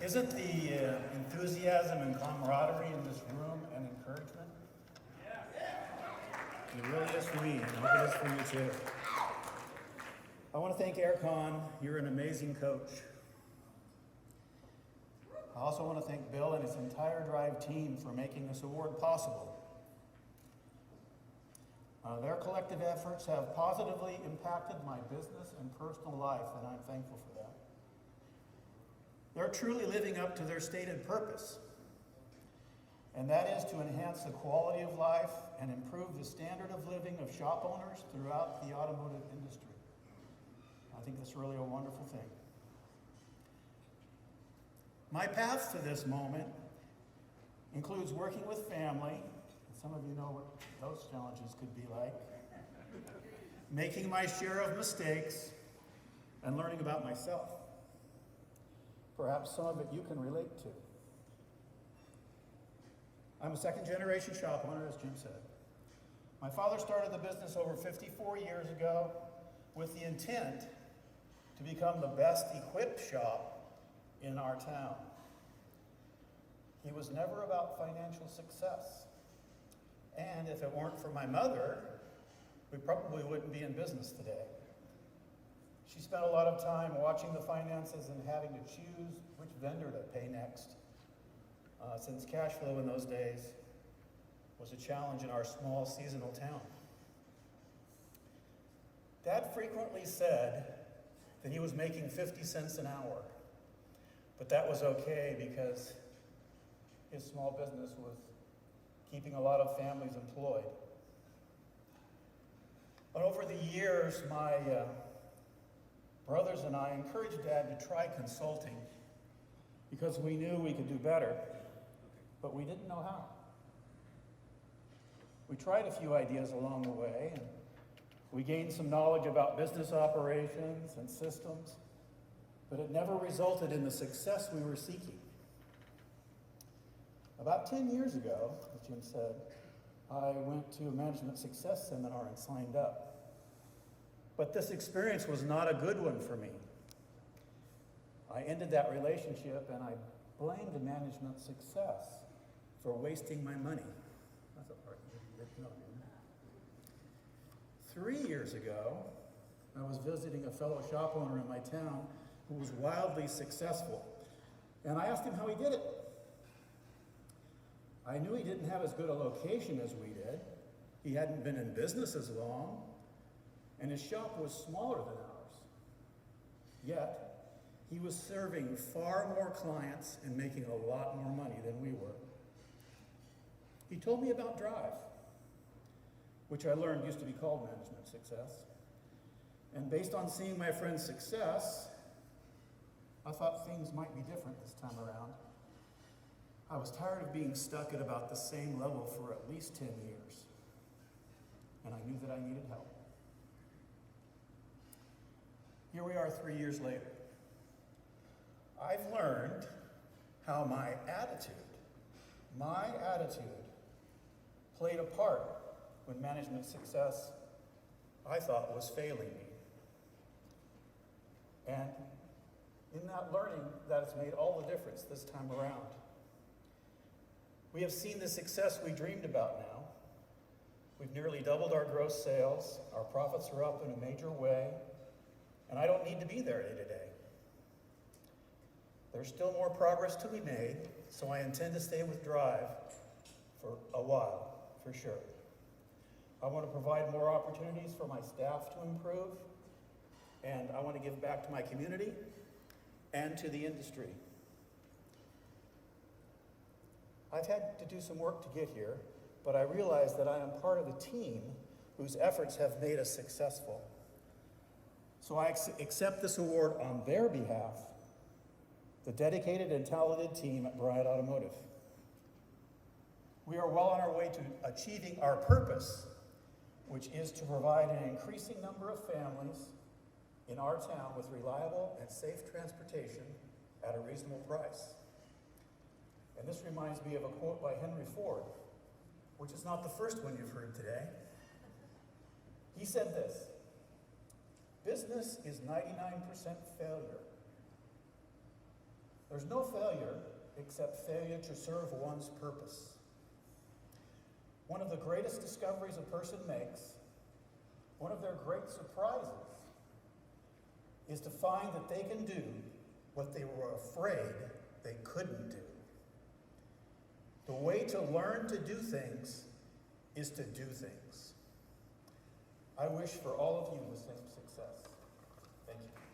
Isn't the enthusiasm and camaraderie in this room an encouragement? It really is for me, and I hope it is for you too. I want to thank Aircon. You're an amazing coach. I also want to thank Bill and his entire Drive team for making this award possible. Their collective efforts have positively impacted my business and personal life, and I'm thankful for that. They're truly living up to their stated purpose, and that is to enhance the quality of life and improve the standard of living of shop owners throughout the automotive industry. I think that's really a wonderful thing. My path to this moment includes working with family. Some of you know what those challenges could be like. Making my share of mistakes and learning about myself. Perhaps some of it you can relate to. I'm a second-generation shop owner, as Jim said. My father started the business over 54 years ago with the intent to become the best equipped shop in our town. He was never about financial success. And if it weren't for my mother, we probably wouldn't be in business today. She spent a lot of time watching the finances and having to choose which vendor to pay next, since cash flow in those days was a challenge in our small seasonal town. Dad frequently said that he was making 50 cents an hour, but that was okay because his small business was keeping a lot of families employed. But over the years, my brothers and I encouraged Dad to try consulting because we knew we could do better, but we didn't know how. We tried a few ideas along the way, and we gained some knowledge about business operations and systems, but it never resulted in the success we were seeking. About 10 years ago, as Jim said, I went to a management success seminar and signed up. But this experience was not a good one for me. I ended that relationship and I blamed management success for wasting my money. That's a part you didn't know. 3 years ago, I was visiting a fellow shop owner in my town who was wildly successful. And I asked him how he did it. I knew he didn't have as good a location as we did. He hadn't been in business as long, and his shop was smaller than ours. Yet, he was serving far more clients and making a lot more money than we were. He told me about Drive, which I learned used to be called management success. And based on seeing my friend's success, I thought things might be different this time around. I was tired of being stuck at about the same level for at least 10 years, and I knew that I needed help. Here we are 3 years later. I've learned how my attitude played a part when management success, I thought, was failing me. And in that learning, that has made all the difference this time around. We have seen the success we dreamed about now. We've nearly doubled our gross sales. Our profits are up in a major way. And I don't need to be there day to day. There's still more progress to be made, so I intend to stay with Drive for a while, for sure. I want to provide more opportunities for my staff to improve, and I want to give back to my community and to the industry. I've had to do some work to get here, but I realize that I am part of a team whose efforts have made us successful. So I accept this award on their behalf, the dedicated and talented team at Bryant Automotive. We are well on our way to achieving our purpose, which is to provide an increasing number of families in our town with reliable and safe transportation at a reasonable price. And this reminds me of a quote by Henry Ford, which is not the first one you've heard today. He said this: "Business is 99% failure, There's no failure except failure to serve one's purpose. One of the greatest discoveries a person makes, one of their great surprises, is to find that they can do what they were afraid they couldn't do. The way to learn to do things is to do things. I wish for all of you the same success. Thank you.